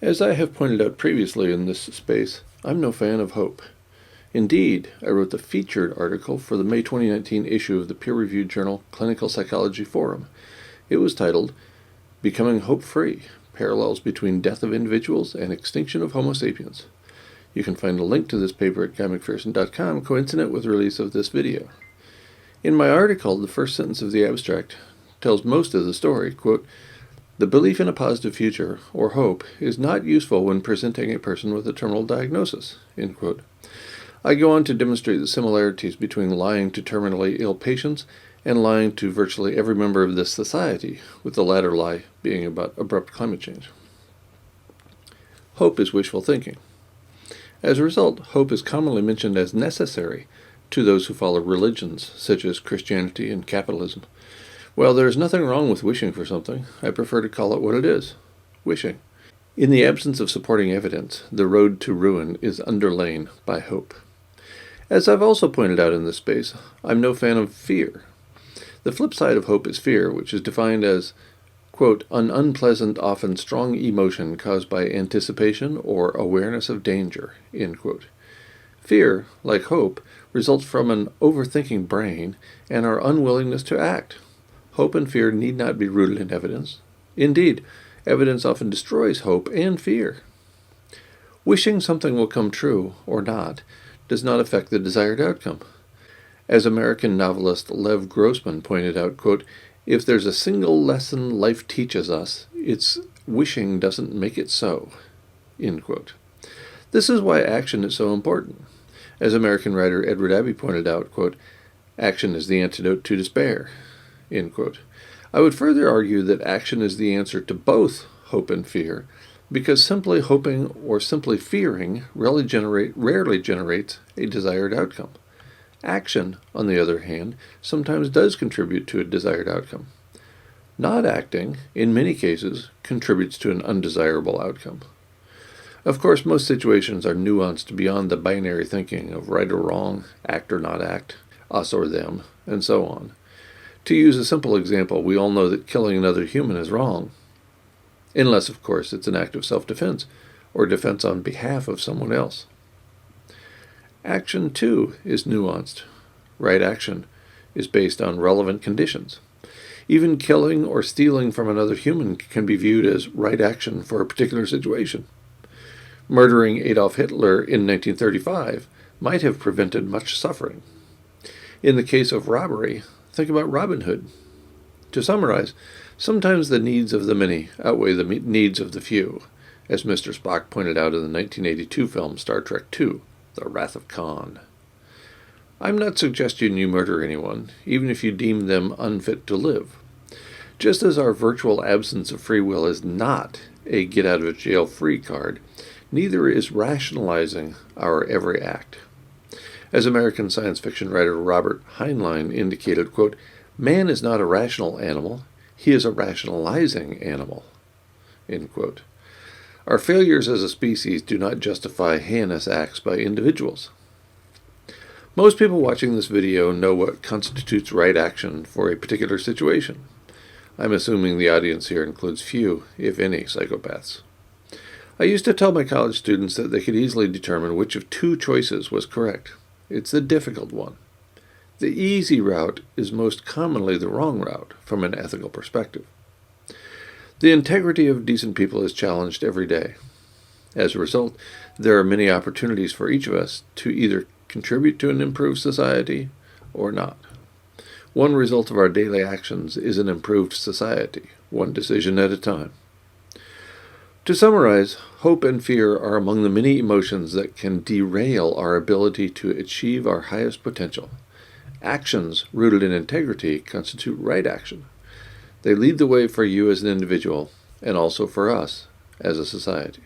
As I have pointed out previously in this space, I'm no fan of hope. Indeed, I wrote the featured article for the May 2019 issue of the peer-reviewed journal Clinical Psychology Forum. It was titled, Becoming Hope-Free, Parallels Between Death of Individuals and Extinction of Homo sapiens. You can find a link to this paper at GuyMcPherson.com coincident with the release of this video. In my article, the first sentence of the abstract tells most of the story, quote, "The belief in a positive future, or hope, is not useful when presenting a person with a terminal diagnosis," end quote. I go on to demonstrate the similarities between lying to terminally ill patients and lying to virtually every member of this society, with the latter lie being about abrupt climate change. Hope is wishful thinking. As a result, hope is commonly mentioned as necessary to those who follow religions such as Christianity and capitalism. Well, there is nothing wrong with wishing for something. I prefer to call it what it is, wishing. In the absence of supporting evidence, the road to ruin is underlain by hope. As I've also pointed out in this space, I'm no fan of fear. The flip side of hope is fear, which is defined as, quote, an unpleasant, often strong emotion caused by anticipation or awareness of danger, end quote. Fear, like hope, results from an overthinking brain and our unwillingness to act. Hope and fear need not be rooted in evidence. Indeed, evidence often destroys hope and fear. Wishing something will come true, or not, does not affect the desired outcome. As American novelist Lev Grossman pointed out, quote, "If there's a single lesson life teaches us, it's wishing doesn't make it so," end quote. This is why action is so important. As American writer Edward Abbey pointed out, quote, "Action is the antidote to despair," end quote. I would further argue that action is the answer to both hope and fear, because simply hoping or simply fearing rarely generates a desired outcome. Action, on the other hand, sometimes does contribute to a desired outcome. Not acting, in many cases, contributes to an undesirable outcome. Of course, most situations are nuanced beyond the binary thinking of right or wrong, act or not act, us or them, and so on. To use a simple example, we all know that killing another human is wrong, unless, of course, it's an act of self-defense or defense on behalf of someone else. Action, too, is nuanced. Right action is based on relevant conditions. Even killing or stealing from another human can be viewed as right action for a particular situation. Murdering Adolf Hitler in 1935 might have prevented much suffering. In the case of robbery, think about Robin Hood. To summarize, sometimes the needs of the many outweigh the needs of the few, as Mr. Spock pointed out in the 1982 film Star Trek II, The Wrath of Khan. I'm not suggesting you murder anyone, even if you deem them unfit to live. Just as our virtual absence of free will is not a get-out-of-jail-free card, neither is rationalizing our every act. As American science fiction writer Robert Heinlein indicated, quote, "Man is not a rational animal, he is a rationalizing animal," end quote. Our failures as a species do not justify heinous acts by individuals. Most people watching this video know what constitutes right action for a particular situation. I'm assuming the audience here includes few, if any, psychopaths. I used to tell my college students that they could easily determine which of two choices was correct. It's the difficult one. The easy route is most commonly the wrong route from an ethical perspective. The integrity of decent people is challenged every day. As a result, there are many opportunities for each of us to either contribute to an improved society or not. One result of our daily actions is an improved society, one decision at a time. To summarize, hope and fear are among the many emotions that can derail our ability to achieve our highest potential. Actions rooted in integrity constitute right action. They lead the way for you as an individual and also for us as a society.